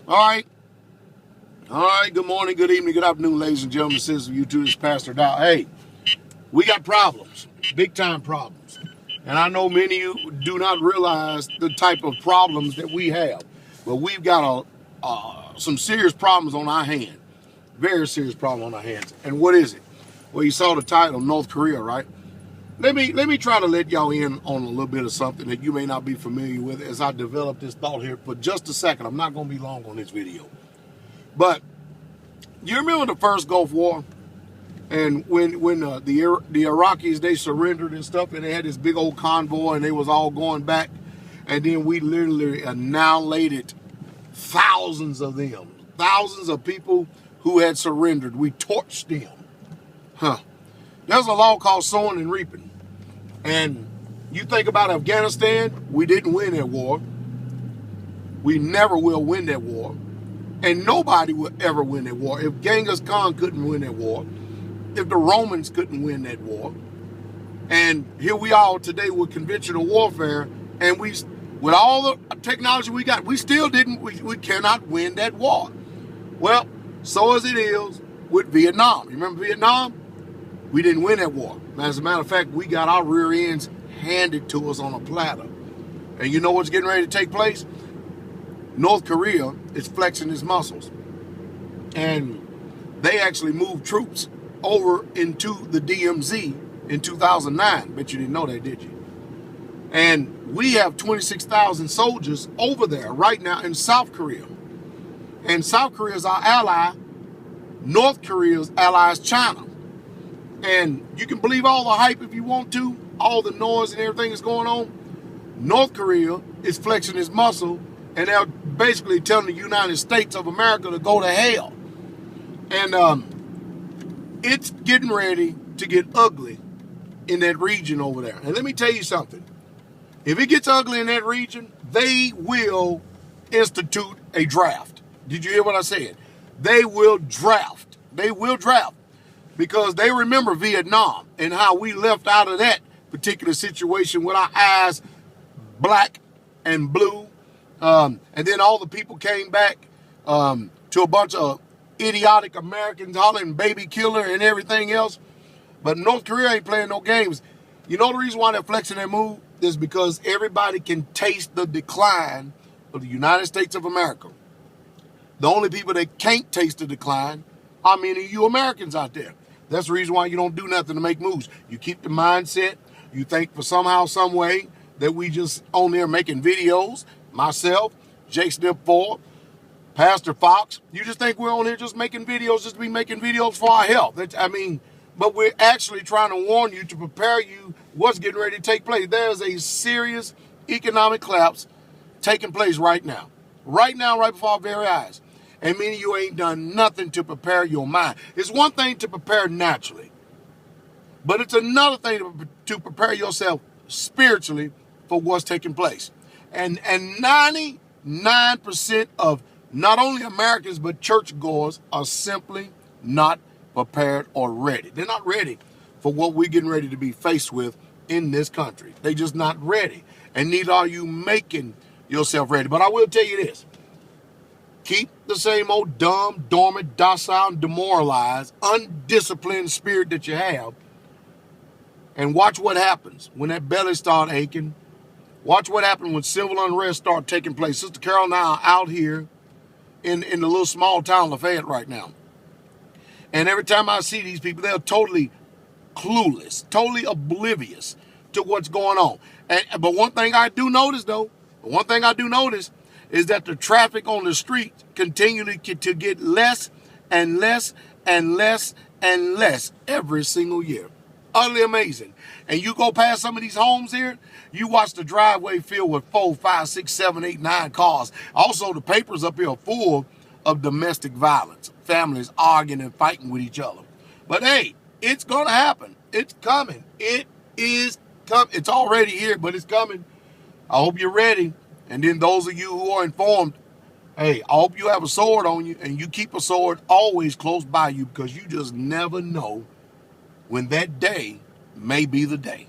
All right. All right. Good morning, good evening, good afternoon, ladies and gentlemen, citizens of YouTube. This is Pastordowell. Hey, we got problems, big time problems. And I know many of you do not realize the type of problems that we have. But we've got some serious problems on our hands. Very serious problem on our hands. And what is it? Well, you saw the title, North Korea, right? Let me try to let y'all in on a little bit of something that you may not be familiar with as I develop this thought here for just a second. I'm not going to be long on this video. But you remember the first Gulf War? And when the Iraqis, they surrendered and stuff, and they had this big old convoy, and they was all going back. And then we literally annihilated thousands of them. Thousands of people who had surrendered. We torched them. There's a law called sowing and reaping. And you think about Afghanistan, we didn't win that war. We never will win that war. And nobody will ever win that war. If Genghis Khan couldn't win that war, if the Romans couldn't win that war, and here we are today with conventional warfare, and with all the technology we got, we still didn't, we cannot win that war. Well, so as it is with Vietnam. You remember Vietnam? We didn't win that war. As a matter of fact, we got our rear ends handed to us on a platter. And you know what's getting ready to take place? North Korea is flexing its muscles. And they actually moved troops over into the DMZ in 2009. Bet you didn't know that, did you? And we have 26,000 soldiers over there right now in South Korea. And South Korea is our ally. North Korea's ally is China. And you can believe all the hype if you want to, all the noise and everything that's going on. North Korea is flexing its muscle, and they're basically telling the United States of America to go to hell. And it's getting ready to get ugly in that region over there. And let me tell you something. If it gets ugly in that region, they will institute a draft. Did you hear what I said? They will draft. They will draft. Because they remember Vietnam and how we left out of that particular situation with our eyes black and blue. And then all the people came back to a bunch of idiotic Americans hollering baby killer and everything else. But North Korea ain't playing no games. You know the reason why they're flexing their move is because everybody can taste the decline of the United States of America. The only people that can't taste the decline are many of you Americans out there. That's the reason why you don't do nothing to make moves. You keep the mindset. You think for somehow, some way that we just on there making videos. Myself, Jake Snip 4, Pastor Fox. You just think we're on here just making videos, just to be making videos for our health. But we're actually trying to warn you to prepare you what's getting ready to take place. There's a serious economic collapse taking place right now. Right now, right before our very eyes. And many of you ain't done nothing to prepare your mind. It's one thing to prepare naturally, but it's another thing to prepare yourself spiritually for what's taking place. And 99% of not only Americans, but churchgoers are simply not prepared or ready. They're not ready for what we're getting ready to be faced with in this country. They're just not ready. And neither are you making yourself ready. But I will tell you this. Keep the same old dumb, dormant, docile, demoralized, undisciplined spirit that you have. And watch what happens when that belly starts aching. Watch what happens when civil unrest starts taking place. Sister Carol and I are out here in the little small town Lafayette right now. And every time I see these people, they're totally clueless, totally oblivious to what's going on. But one thing I do notice, is that the traffic on the street continually to get less and less and less and less every single year. Utterly amazing. And you go past some of these homes here, you watch the driveway filled with 4, 5, 6, 7, 8, 9 cars. Also, the papers up here are full of domestic violence. Families arguing and fighting with each other. But hey, it's going to happen. It's coming. It is coming. It's already here, but it's coming. I hope you're ready. And then those of you who are informed, hey, I hope you have a sword on you and you keep a sword always close by you because you just never know when that day may be the day.